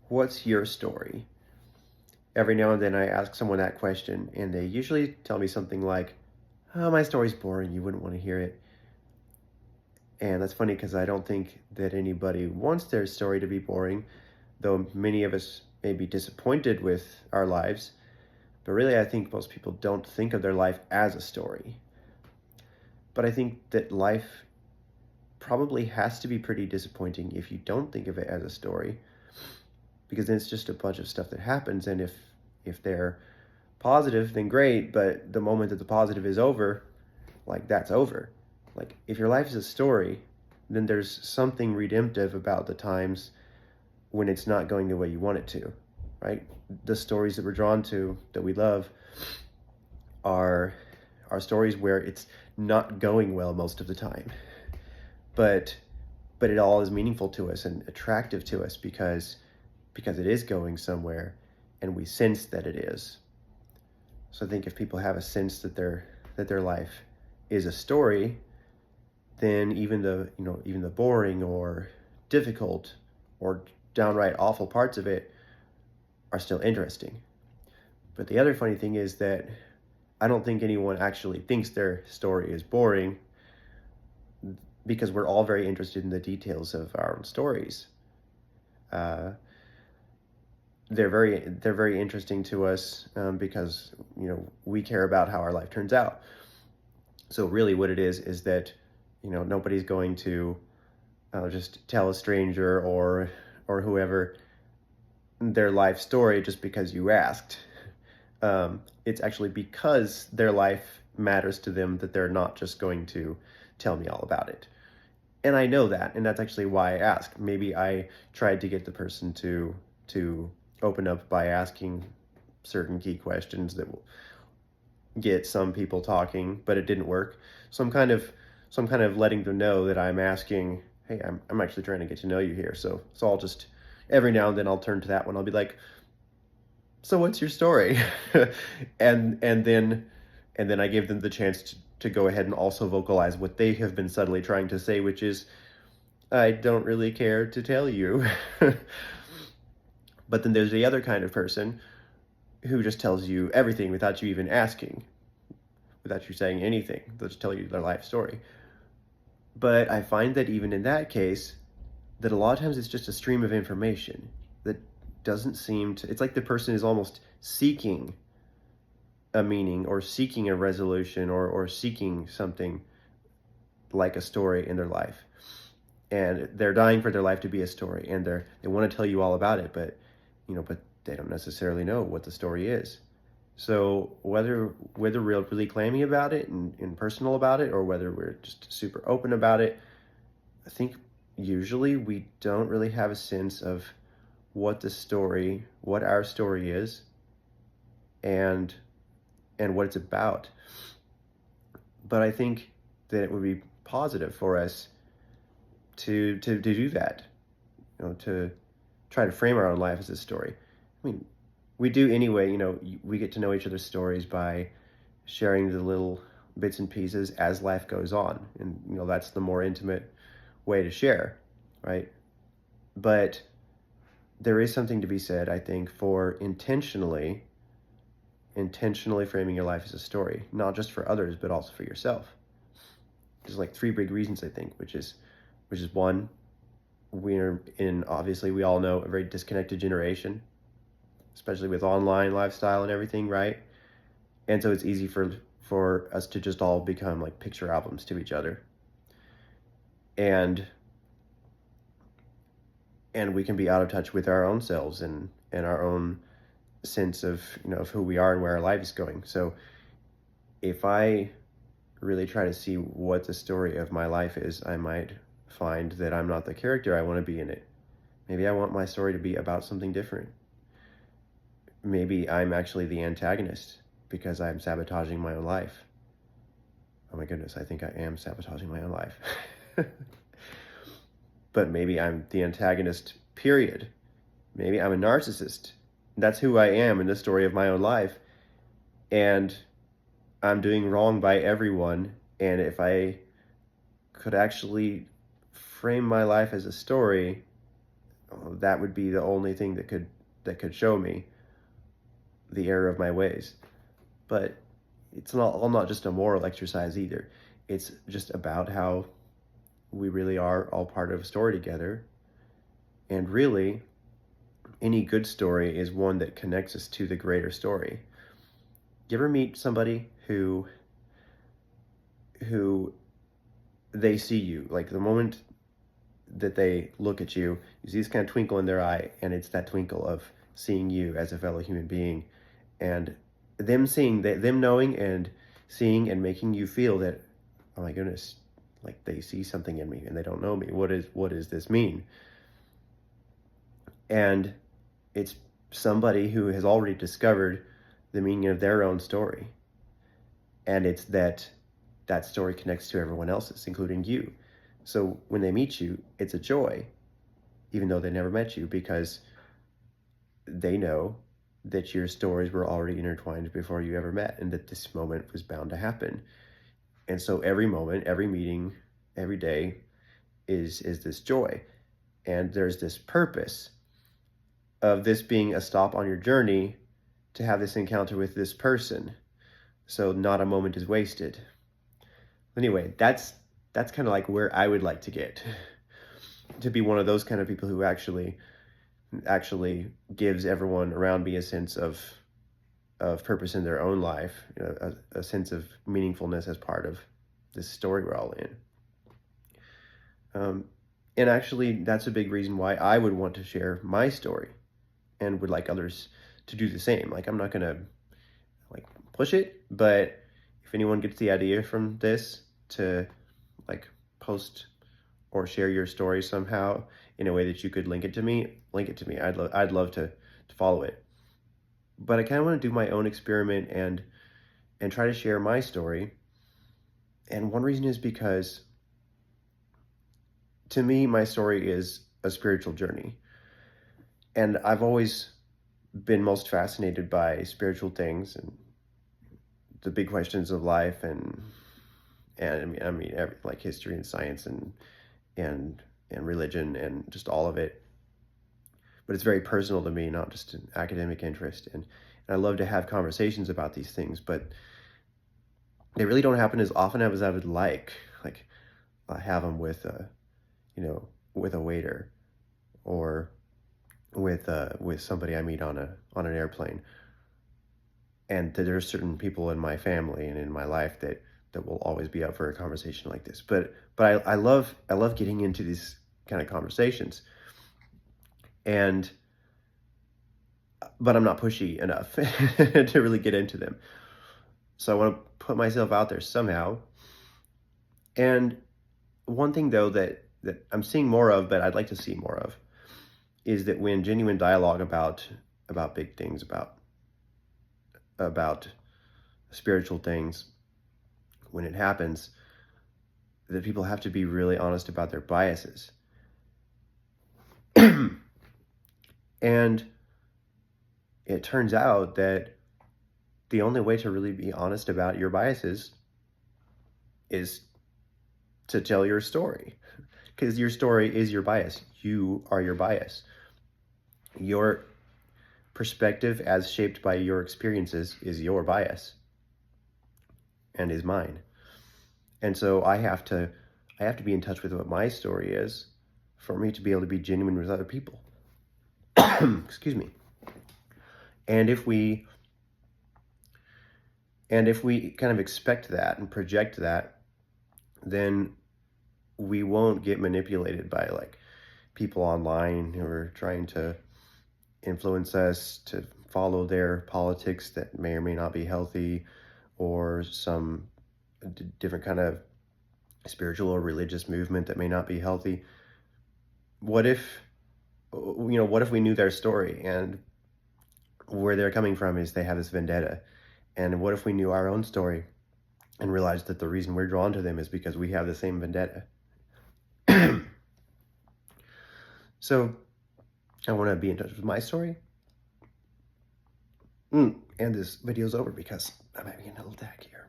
what's your story? Every now and then I ask someone that question, and they usually tell me something like, oh, my story's boring, you wouldn't want to hear it. And that's funny because I don't think that anybody wants their story to be boring, though many of us may be disappointed with our lives. But really, I think most people don't think of their life as a story. But I think that life probably has to be pretty disappointing if you don't think of it as a story, because then it's just a bunch of stuff that happens. And if they're positive, then great. But the moment that the positive is over, like that's over. Like if your life is a story, then there's something redemptive about the times when it's not going the way you want it to, right? The stories that we're drawn to, that we love, are stories where it's not going well most of the time, but it all is meaningful to us and attractive to us because it is going somewhere, and we sense that it is. So I think if people have a sense that their life is a story, then even the boring or difficult or downright awful parts of it are still interesting. But the other funny thing is that I don't think anyone actually thinks their story is boring, because we're all very interested in the details of our own stories. Uh, they're very interesting to us, because we care about how our life turns out. So really, what it is that nobody's going to just tell a stranger or whoever their life story just because you asked. It's actually because their life matters to them that they're not just going to tell me all about it. And I know that, and that's actually why I ask. Maybe I tried to get the person to open up by asking certain key questions that will get some people talking, but it didn't work. So I'm kind of letting them know that I'm asking, hey, I'm actually trying to get to know you here. So I'll just every now and then I'll turn to that one. I'll be like, so what's your story? And then I give them the chance to go ahead and also vocalize what they have been subtly trying to say, which is, I don't really care to tell you. But then there's the other kind of person who just tells you everything without you even asking, without you saying anything. They'll just tell you their life story. But I find that even in that case, that a lot of times it's just a stream of information that doesn't seem to, it's like the person is almost seeking a meaning or seeking a resolution or seeking something like a story in their life. And they're dying for their life to be a story, and they want to tell you all about it, but they don't necessarily know what the story is. So whether we're really claiming about it and personal about it, or whether we're just super open about it, I think usually we don't really have a sense of what our story is, and what it's about. But I think that it would be positive for us to do that, to try to frame our own life as a story. I mean, we do anyway. We get to know each other's stories by sharing the little bits and pieces as life goes on, and that's the more intimate way to share, right? But there is something to be said, I think, for intentionally framing your life as a story, not just for others, but also for yourself. There's like three big reasons, I think, which is one, we're in, obviously we all know, a very disconnected generation, especially with online lifestyle and everything, right? And so it's easy for us to just all become like picture albums to each other. And we can be out of touch with our own selves and our own sense of of who we are and where our life is going. So if I really try to see what the story of my life is, I might find that I'm not the character I want to be in it. Maybe I want my story to be about something different. Maybe I'm actually the antagonist because I'm sabotaging my own life. Oh my goodness, I think I am sabotaging my own life. But maybe I'm the antagonist, period. Maybe I'm a narcissist. That's who I am in the story of my own life. And I'm doing wrong by everyone. And if I could actually frame my life as a story, that would be the only thing that could show me the error of my ways. But it's not just a moral exercise either. It's just about how we really are all part of a story together. And really, any good story is one that connects us to the greater story. You ever meet somebody who they see you, like the moment that they look at you, you see this kind of twinkle in their eye, and it's that twinkle of seeing you as a fellow human being, and them seeing that, them knowing and seeing and making you feel that, oh my goodness, like they see something in me and they don't know me. What does this mean? And it's somebody who has already discovered the meaning of their own story, and it's that story connects to everyone else's, including you. So when they meet you, it's a joy, even though they never met you, because they know that your stories were already intertwined before you ever met, and that this moment was bound to happen. And so every moment, every meeting, every day is this joy. And there's this purpose of this being a stop on your journey to have this encounter with this person. So not a moment is wasted. Anyway, that's kind of like where I would like to get, to be one of those kind of people who actually gives everyone around me a sense of purpose in their own life, a sense of meaningfulness as part of this story we're all in. And actually, that's a big reason why I would want to share my story, and would like others to do the same. Like, I'm not gonna like push it, but if anyone gets the idea from this to like post or share your story somehow in a way that you could link it to me. I'd love to follow it. But I kind of want to do my own experiment and try to share my story. And one reason is because, to me, my story is a spiritual journey. And I've always been most fascinated by spiritual things and the big questions of life, and like history and science and religion and just all of it. But it's very personal to me, not just an academic interest. And I love to have conversations about these things, but they really don't happen as often as I would like. Like, I have them with with a waiter, or with somebody I meet on an airplane. And there are certain people in my family and in my life that will always be up for a conversation like this. But I love getting into these kind of conversations, but I'm not pushy enough to really get into them. So I want to put myself out there somehow. And one thing, though, that I'm seeing more of, but I'd like to see more of, is that when genuine dialogue about big things, about spiritual things, when it happens, that people have to be really honest about their biases. And it turns out that the only way to really be honest about your biases is to tell your story, because your story is your bias. You are your bias. Your perspective, as shaped by your experiences, is your bias and is mine. And so I have to be in touch with what my story is for me to be able to be genuine with other people. Excuse me. And if we kind of expect that and project that, then we won't get manipulated by like people online who are trying to influence us to follow their politics that may or may not be healthy, or some different kind of spiritual or religious movement that may not be healthy. What if we knew their story, and where they're coming from is they have this vendetta? And what if we knew our own story and realized that the reason we're drawn to them is because we have the same vendetta? So I want to be in touch with my story. And this video's over because I'm having a little attack here.